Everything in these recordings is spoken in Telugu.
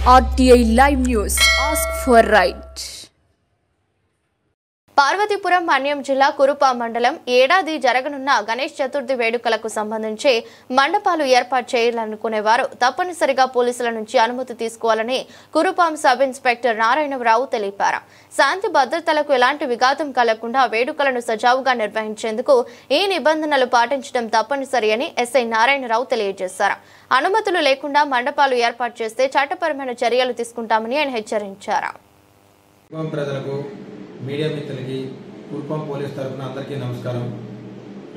RTI Live News. Ask for right. Parvathipuram Manyam జిల్లా కురుపా మండలం ఏడాది జరగనున్న గణేష్ చతుర్థి వేడుకలకు సంబంధించి మండపాలు ఏర్పాటు చేయాలనుకునేవారు తప్పనిసరిగా పోలీసుల నుంచి అనుమతి తీసుకోవాలని కురుపాం సబ్ ఇన్స్పెక్టర్ నారాయణరావు తెలిపారు. శాంతి భద్రతలకు ఎలాంటి విఘాతం కలగకుండా వేడుకలను సజావుగా నిర్వహించేందుకు ఈ నిబంధనలు పాటించడం తప్పనిసరి అని ఎస్ఐ నారాయణరావు తెలియజేశారు. అనుమతులు లేకుండా మండపాలు ఏర్పాటు చేస్తే చట్టపరమైన చర్యలు తీసుకుంటామని ఆయన హెచ్చరించారు. మీడియా మిత్రులకి కురుపాం పోలీస్ తరఫున అందరికీ నమస్కారం.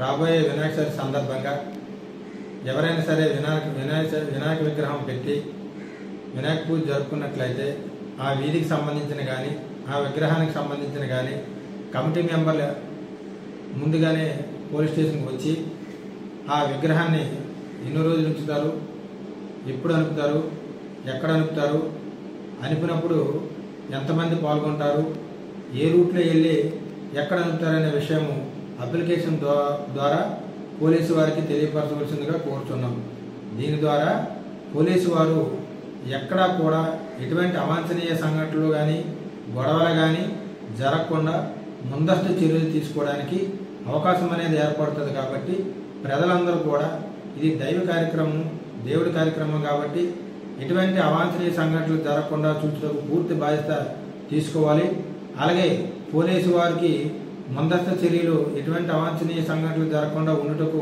రాబోయే వినాయక చవితి సందర్భంగా ఎవరైనా సరే వినాయక విగ్రహం పెట్టి వినాయక పూజ జరుపుకున్నట్లయితే ఆ వీధికి సంబంధించిన కానీ ఆ విగ్రహానికి సంబంధించిన కానీ కమిటీ మెంబర్లు ముందుగానే పోలీస్ స్టేషన్కి వచ్చి ఆ విగ్రహాన్ని ఎన్ని రోజులు ఉంచుతారు, ఎప్పుడు అనుపుతారు, ఎక్కడ అనుపుతారు, అనిపినప్పుడు ఎంతమంది పాల్గొంటారు, ఏ రూట్లో వెళ్ళి ఎక్కడ అనుపుతారనే విషయము అప్లికేషన్ ద్వారా పోలీసు వారికి తెలియపరచవలసిందిగా కోరుతున్నాం. దీని ద్వారా పోలీసు వారు ఎక్కడా కూడా ఎటువంటి అవాంఛనీయ సంఘటనలు కానీ గొడవలు కానీ జరగకుండా ముందస్తు చర్యలు తీసుకోవడానికి అవకాశం అనేది ఏర్పడుతుంది. కాబట్టి ప్రజలందరూ కూడా ఇది దైవ కార్యక్రమం, దేవుడి కార్యక్రమం కాబట్టి ఎటువంటి అవాంఛనీయ సంఘటనలు జరగకుండా చూసుటకు పూర్తి బాధ్యత తీసుకోవాలి. అలాగే పోలీసు వారికి ముందస్తు చర్యలు ఎటువంటి అవాంఛనీయ సంఘటనలు జరగకుండా ఉండటకు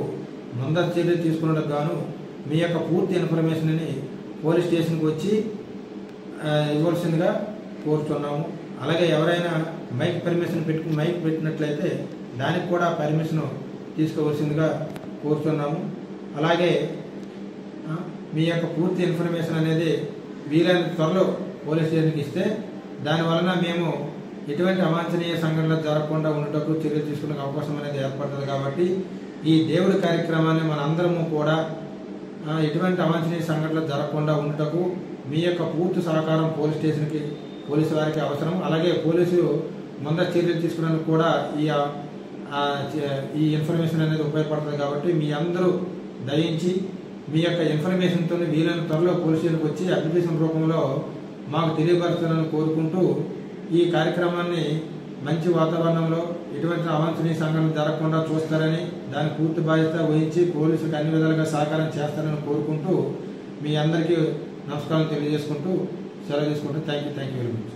ముందస్తు చర్యలు తీసుకున్నట్టుకు గాను మీ యొక్క పూర్తి ఇన్ఫర్మేషన్ని పోలీస్ స్టేషన్కి వచ్చి ఇవ్వాల్సిందిగా కోరుతున్నాము. అలాగే ఎవరైనా మైక్ పెట్టినట్లయితే దానికి కూడా పర్మిషన్ తీసుకోవాల్సిందిగా కోరుతున్నాము. అలాగే మీ యొక్క పూర్తి ఇన్ఫర్మేషన్ అనేది వీలైన త్వరలో పోలీస్ స్టేషన్కి ఇస్తే దానివలన మేము ఎటువంటి అవాంఛనీయ సంఘటనలు జరగకుండా ఉండటకు చర్యలు తీసుకునే అవకాశం అనేది ఏర్పడుతుంది. కాబట్టి ఈ దేవుడి కార్యక్రమాన్ని మనందరము కూడా ఎటువంటి అవాంఛనీయ సంఘటనలు జరగకుండా ఉండటకు మీ యొక్క పూర్తి సహకారం పోలీసు వారికి అవసరం. అలాగే పోలీసులు ముందస్తు చర్యలు తీసుకునేందుకు కూడా ఈ ఇన్ఫర్మేషన్ అనేది ఉపయోగపడుతుంది. కాబట్టి మీ అందరూ దయించి మీ యొక్క ఇన్ఫర్మేషన్తో వీలైన త్వరలో పోలీస్ స్టేషన్కి వచ్చి అప్లికేషన్ రూపంలో మాకు తెలియపరచాలని కోరుకుంటూ ఈ కార్యక్రమాన్ని మంచి వాతావరణంలో ఎటువంటి అవాంఛనీయ సంఘటనలు జరగకుండా చూస్తారని దాని పూర్తి బాధ్యత వహించి పోలీసులకు అన్ని విధాలుగా సహకారం చేస్తారని కోరుకుంటూ మీ అందరికీ నమస్కారం తెలియజేసుకుంటూ సెలవు తీసుకుంటూ థ్యాంక్ యూ వెరీ మచ్.